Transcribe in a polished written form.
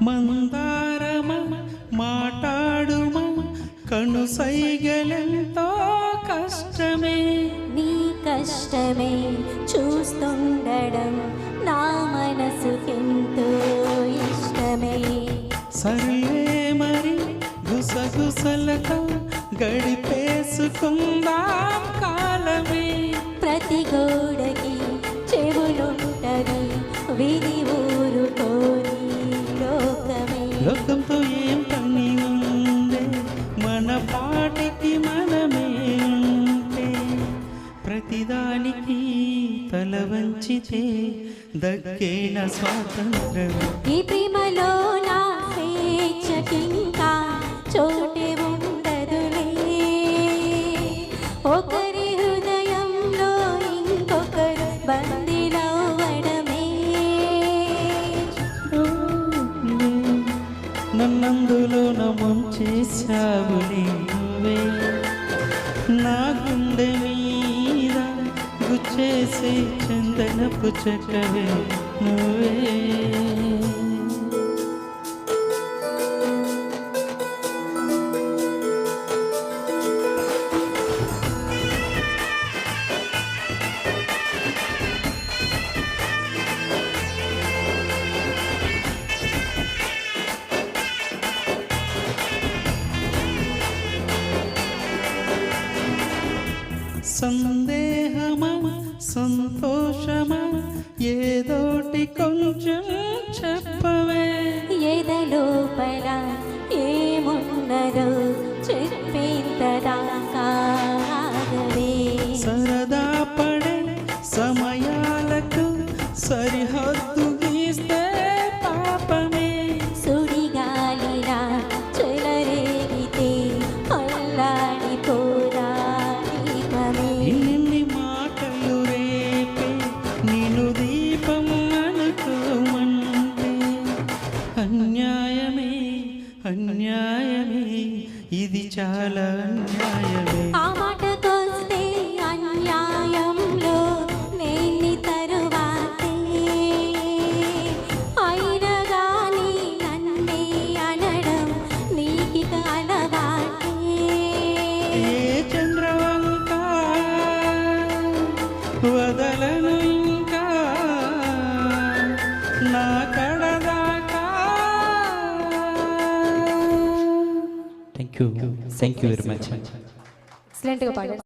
మందారమా మాటాడుమా కను సైగలెంతో కష్టమే. నీ కష్టమే చూస్తుండడం నా మనసుకెంతో ఇష్టమే. సరే మరి గుసగుసలతో గడిపేసుకుందాం కాలమే. ప్రతి గోడకి చెవులుంటది విని ఊరుకోని లోకమే. లోకంతో ఏం పని ఉందే మన పాటికి మనమే ఉంటే. ప్రతిదానికి తల వంచితే దక్కేన స్వాతంత్రం. ఈ ప్రేమలో నా స్వేచ్ఛకింకా చోటే ఉండదులే. ఒకరి హృదయంలో ఇంకొకరు బందీలవ్వడమే. నన్నందులో ముంచేశావులే నువ్వే. నా గుండె మీద గుచ్చేసే చందనపు చెక్కవే నువ్వే. సందేహమా సంతోషమా ఏదోటి కొంచెం చెప్పవే. ఎదలోపల ఏమున్నదో చెప్పేంతదాకా ఆగవే. సరదా పడే సమయాలకు సరిహద్దు గీస్తే పాపమే. సుడిగాలిలా చెలరేగితే అల్లాడిపోదా దీపమే. ఇన్ని మాటలు రేపే నిన్ను దీపం అనుకోమంటే అన్యాయమే అన్యాయమే ఇది చాలా అన్యాయమే. ఆ మాటకొస్తే అన్యాయంలో నేని తరువాతే. అయినా గాని నన్నే అనడం నీకిక అలవాటే. ఏ చంద్రవంక వదలను ఇంకా నా కడదాకా. Thank you very much. ఎక్సలెంట్గా పాడారు.